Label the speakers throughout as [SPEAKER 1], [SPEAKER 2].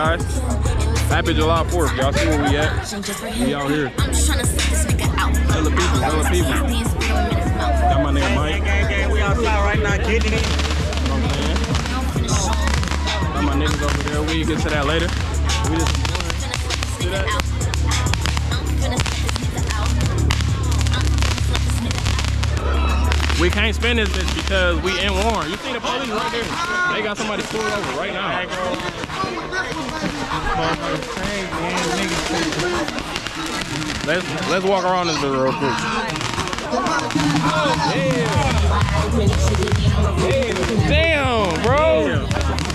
[SPEAKER 1] guys. Happy July 4th. Y'all see where we at? We out here. Hella people. Got my nigga Mike.
[SPEAKER 2] Gang. We outside right now getting it.
[SPEAKER 1] You know what I'm saying? Got my niggas over there. We get to that later. We just see that. We can't spin this bitch because we in Warren. You see the police right there? They got somebody pulled over right now. Let's walk around this bit real quick. Damn, bro. Damn.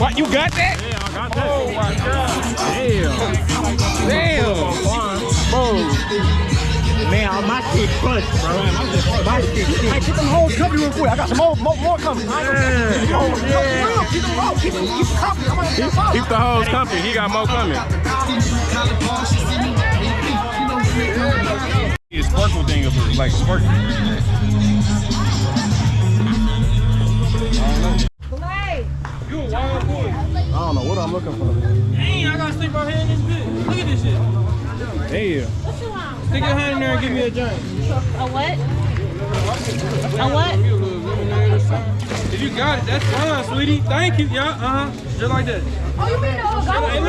[SPEAKER 1] What, you got that? Yeah, I got that. Oh my god. Damn. Bro.
[SPEAKER 2] Man, my shit crushed, bro. My shit. Hey, keep them hoes covered real quick. I got some more coming.
[SPEAKER 1] Keep the hoes comfy. He got more coming. It's sparkle thing up here, like sparkle. You a wild boy. I don't know what I'm looking for.
[SPEAKER 3] Dang, I gotta sleep out here in this bitch. Look at this shit.
[SPEAKER 1] Hey.
[SPEAKER 3] Stick your hand in there and give me a drink.
[SPEAKER 4] A what? A what?
[SPEAKER 3] If you got it, that's fine, sweetie. Thank you, yeah, just like that.
[SPEAKER 4] Oh, you mean the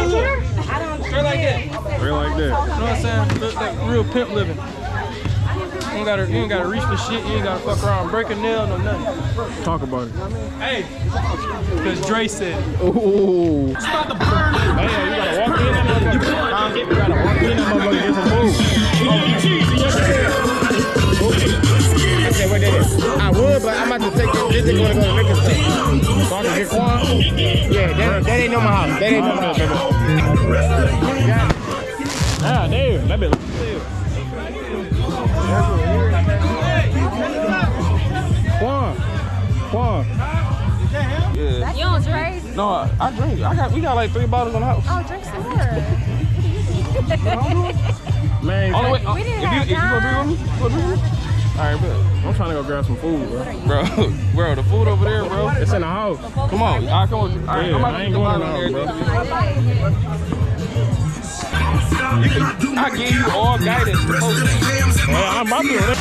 [SPEAKER 4] picture? I don't.
[SPEAKER 3] Straight like that.
[SPEAKER 1] Real like that.
[SPEAKER 3] You know what I'm saying? Look like real pimp living. You ain't gotta reach for shit. You ain't gotta fuck around, break a nail, no nothing.
[SPEAKER 1] Talk about it.
[SPEAKER 3] Hey, because Dre said.
[SPEAKER 1] Ooh. Stop the burn. Hey, you gotta walk in that motherfucker. You gotta walk in that motherfucker and get some food.
[SPEAKER 2] Okay, what that is? I would, but I'm about to take this thing going to go to liquor store.
[SPEAKER 1] So I can get Quan?
[SPEAKER 2] Yeah, that ain't no my house. That ain't no my house.
[SPEAKER 1] Ah, damn. That bitch. Quan.
[SPEAKER 4] Yeah. You don't drink?
[SPEAKER 1] No, I drink. We got like 3 bottles in the house.
[SPEAKER 4] Oh, drink some more.
[SPEAKER 1] Man,
[SPEAKER 4] we didn't have
[SPEAKER 1] if you gonna drink with me? All right, bro. I'm trying to go grab some food, bro. The food over there, bro. It's in the house. Come on. I ain't going around, bro. I give you all guidance. Yeah, I'm about to.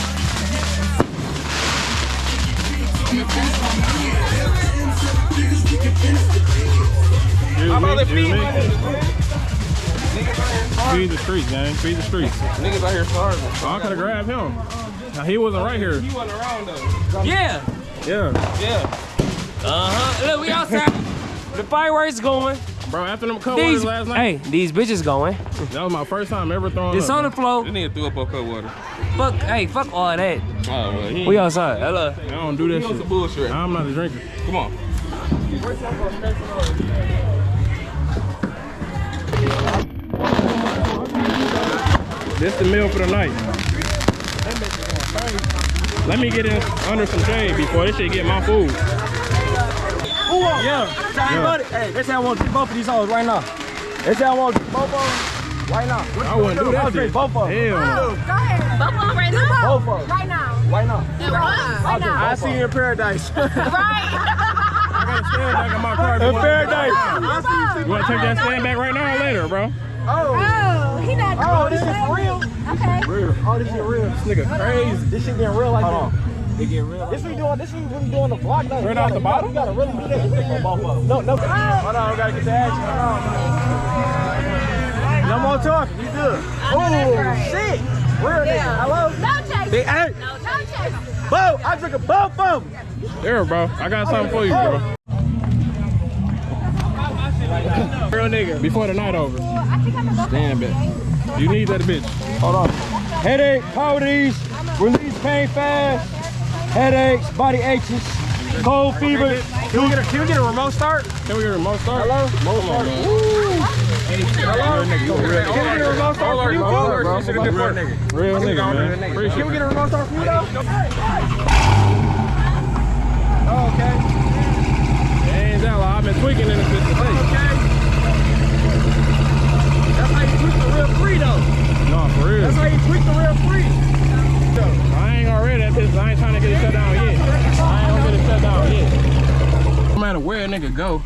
[SPEAKER 1] How about the feet? Feed the streets, gang. Feed the streets. Niggas out here starving. Oh, I could have grabbed him. Now, he wasn't right here.
[SPEAKER 3] He wasn't around though. Yeah.
[SPEAKER 5] Look, we outside. The fireworks going.
[SPEAKER 1] Bro, after them cold waters last night.
[SPEAKER 5] Hey, these bitches going.
[SPEAKER 1] That was my first time ever throwing
[SPEAKER 5] It's
[SPEAKER 1] up.
[SPEAKER 5] on the floor.
[SPEAKER 1] This nigga threw up on cold water.
[SPEAKER 5] Fuck all that.
[SPEAKER 1] Oh, well,
[SPEAKER 5] We outside. Hello.
[SPEAKER 1] I don't do that shit. Some bullshit. I'm not a drinker. Come on. This the meal for the night. Let me get in under some shade before this shit get my food.
[SPEAKER 3] Yeah. Hey, they say I want to drink both of these hoes right now. They say I want to drink both of them right now.
[SPEAKER 1] I wouldn't do that shit.
[SPEAKER 3] Drink both of them.
[SPEAKER 1] Hell no.
[SPEAKER 4] Go ahead. Both of them right now?
[SPEAKER 3] Both of them.
[SPEAKER 4] Right now.
[SPEAKER 3] Right now.
[SPEAKER 4] Right now.
[SPEAKER 3] I see you in paradise.
[SPEAKER 4] Right.
[SPEAKER 1] I got a stand back in my car.
[SPEAKER 3] In paradise.
[SPEAKER 1] You want to take that stand back right now or later, bro?
[SPEAKER 4] Oh, he not doing
[SPEAKER 3] Oh, this is for real?
[SPEAKER 4] Okay.
[SPEAKER 3] Real. Oh, this shit real.
[SPEAKER 1] This nigga crazy.
[SPEAKER 3] This shit getting real like that. It get real. This is really doing the vlog.
[SPEAKER 1] Straight off the bottom?
[SPEAKER 3] You gotta really do that. Both of them. No. Hold on, we gotta get the action. No more talking. You good? Oh, shit. Real nigga. Hello?
[SPEAKER 4] No chase.
[SPEAKER 3] Big hey.
[SPEAKER 4] No chase.
[SPEAKER 3] Bo, I drink a both of them.
[SPEAKER 1] There, bro. I got something for you, bro. Real nigga. Before the night over.
[SPEAKER 4] I think I'm gonna go.
[SPEAKER 1] Damn, bitch. You need that bitch.
[SPEAKER 3] Hold on. Headache, cavities, release pain fast, headaches, body aches, cold fever. Can we get a remote start?
[SPEAKER 1] Can we get a remote start?
[SPEAKER 3] Hello? Remote start. Hello? Can we get a remote start for you, too?
[SPEAKER 1] Real nigga, man.
[SPEAKER 3] Can we get a remote start for you, though? Oh, okay.
[SPEAKER 1] Ain't that like I've been tweaking in this bitch today.
[SPEAKER 3] Okay. That's how you tweak the real free, though.
[SPEAKER 1] No, for real.
[SPEAKER 3] That's how you tweak the real free.
[SPEAKER 1] I ain't gonna read that bitch. I ain't trying to get it shut down yet. I ain't gonna get it shut down yet. No matter where a nigga go,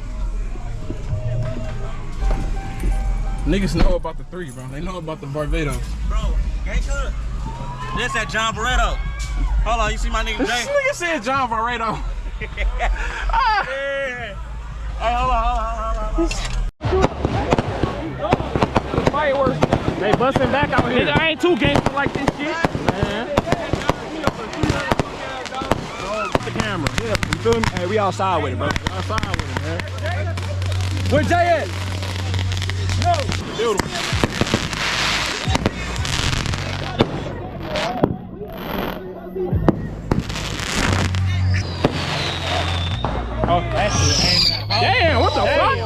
[SPEAKER 1] Niggas know about the 3, bro. They know about the Barbados.
[SPEAKER 2] Bro, gang good. This at John Barreto. Hold on, you see my nigga Jay?
[SPEAKER 1] This nigga said John Barreto.
[SPEAKER 2] Yeah. Hey, hold on.
[SPEAKER 1] Fireworks. They busting back out here.
[SPEAKER 5] Nigga, I ain't too gangster like this shit.
[SPEAKER 1] Man. Get the camera.
[SPEAKER 3] You feel me? Hey, we outside with it, bro.
[SPEAKER 1] Outside with it, man.
[SPEAKER 3] Where Jay at?
[SPEAKER 1] Beautiful.
[SPEAKER 3] Oh, that's it.
[SPEAKER 1] Damn, what the fuck?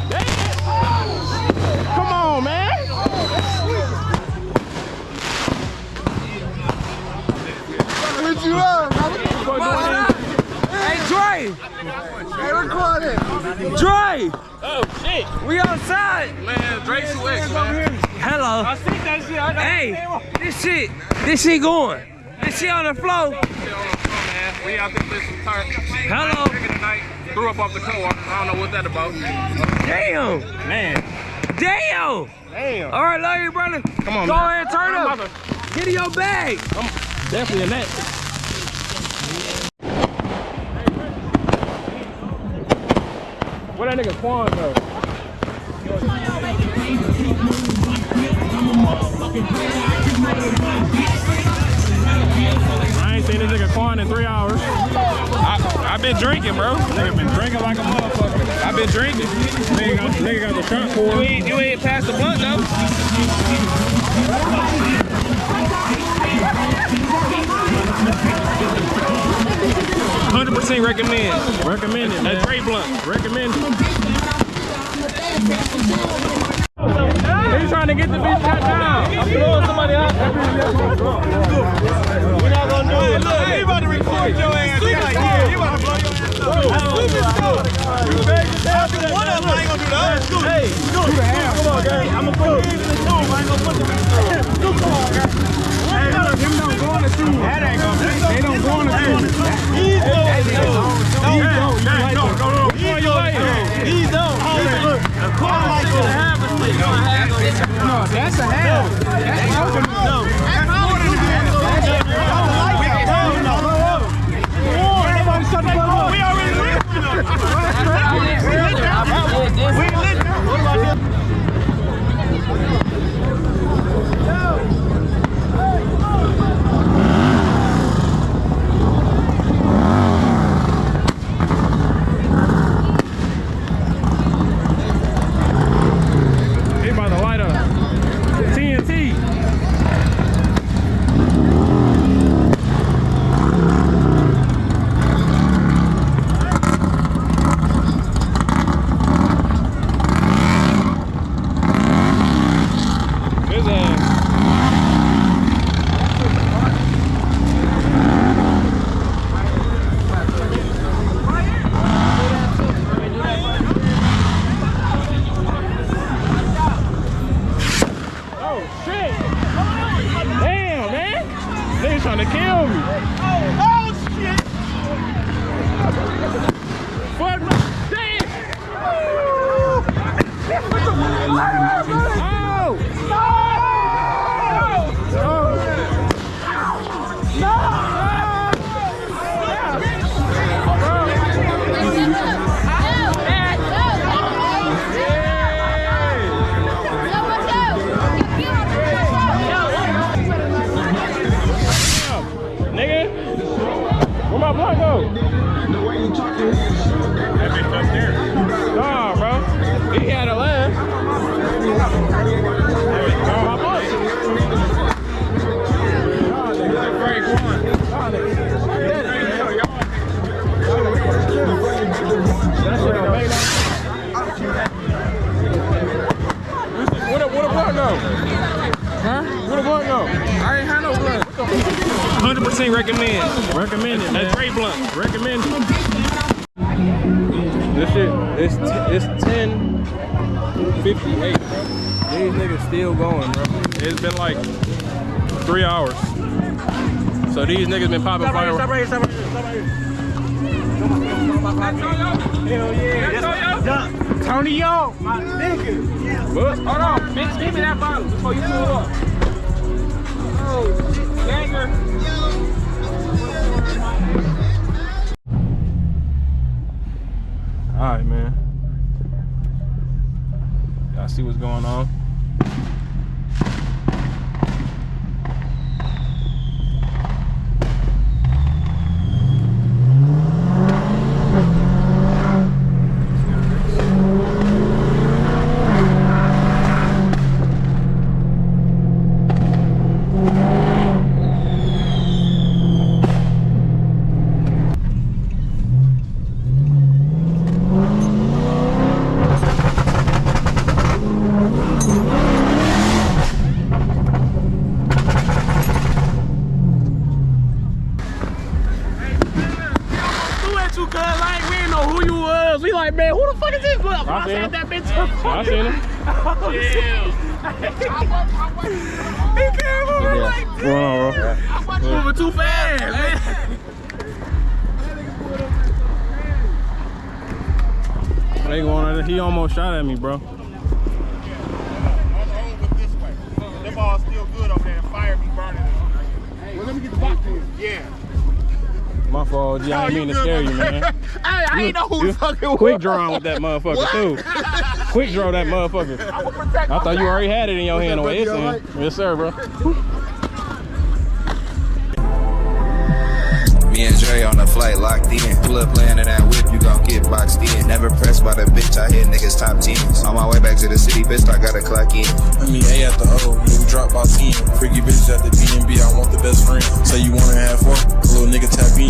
[SPEAKER 1] Damn. Come on, man.
[SPEAKER 6] Hit you up,
[SPEAKER 5] Hey, Dre!
[SPEAKER 6] Hey, record it.
[SPEAKER 5] Dre!
[SPEAKER 1] Oh, shit.
[SPEAKER 5] We outside!
[SPEAKER 1] Man, Drake's X, man.
[SPEAKER 5] Hello.
[SPEAKER 3] I see that shit.
[SPEAKER 5] Hey, this shit going. This shit on the floor.
[SPEAKER 1] We out there listening to
[SPEAKER 5] Hello.
[SPEAKER 1] tonight. Threw up off the co-op. I don't know what that about.
[SPEAKER 5] Damn.
[SPEAKER 3] Man.
[SPEAKER 5] Damn.
[SPEAKER 3] Damn.
[SPEAKER 5] All right, love you, brother.
[SPEAKER 1] Come on,
[SPEAKER 5] Go
[SPEAKER 1] man.
[SPEAKER 5] ahead, turn
[SPEAKER 1] I'm
[SPEAKER 5] up.
[SPEAKER 1] about
[SPEAKER 5] Get in your bag.
[SPEAKER 1] Definitely in that. Where that nigga Quan go? I ain't seen this nigga Quan in 3 hours. I've been drinking, bro. Nigga been drinking like a motherfucker. I've been drinking. Nigga got the shot for
[SPEAKER 5] You ain't passed the blunt, though. %100% recommend.
[SPEAKER 1] Recommend it, man.
[SPEAKER 5] That Dre blunt.
[SPEAKER 1] Recommend it. He's trying to get the bitch shut down.
[SPEAKER 5] I'm blowing somebody out.
[SPEAKER 2] We're not gonna do it. Look, he about to record your ass. He like, yeah, he about to blow your ass up. One of them ain't gonna do the other two. Hey, do the half. Come on, guys. I'm gonna put you in the two. I ain't gonna put them in the two. Come on, guys. Hey, look, them don't go in the two. That ain't gonna be. They don't go in the two. He's going in the two. He's on. Look, the car like this. No, that's a half. That's open. No. That's more than a half. We already lit. We lit. What about this?
[SPEAKER 1] He about to light up. TNT. His ass. Oh shit! Damn, man! Niggas trying to kill me.
[SPEAKER 2] Oh shit!
[SPEAKER 1] Fuck my damn! Nigga, where my blunt go? That bitch up there. Nah, bro. He had a laugh. My blunt. That's very fun. That shit don't make no. Where the blunt go? Huh? Where the blunt go? I ain't had no blunt.
[SPEAKER 5] 100% recommend.
[SPEAKER 1] Recommend it, man.
[SPEAKER 5] That Dre blunt.
[SPEAKER 1] Recommend it. This shit, it's 10:58, bro. These niggas still going, bro. It's been like 3 hours. So these niggas been popping fireworks.
[SPEAKER 2] Stop right here. Hell yeah. Tony, yo, my nigga.
[SPEAKER 1] What? Hold on, bitch, give me that bottle before you pull up. Oh, shit, ganger. All right, man. Y'all see what's going on?
[SPEAKER 2] We like, man, who the fuck is this? Look, I said that bitch.
[SPEAKER 1] I seen him.
[SPEAKER 2] He can't move like this.
[SPEAKER 1] What's wrong, bro?
[SPEAKER 2] Moving too fast, man.
[SPEAKER 1] They going. He almost shot at me, bro.
[SPEAKER 2] Them all still good over there. Fire be burning. Well, let me get the box in. Yeah.
[SPEAKER 1] My fault, G. I didn't mean to scare you, man.
[SPEAKER 2] I ain't know who the fuck it was.
[SPEAKER 1] Quick drawing with that motherfucker, too. Quick draw that motherfucker. I thought you already had it in your hand. On its end. Yes, sir, bro.
[SPEAKER 7] Me and Dre on the flight locked in. Pull up playing in that whip, you gon' get boxed in. Never pressed by the bitch, I hit niggas top 10s. On my way back to the city, bitch, I gotta clock in.
[SPEAKER 8] I mean, A at the O, nigga drop by 10. Freaky bitches at the B&B, I want the best friend. Say you wanna have fun, little nigga tap in.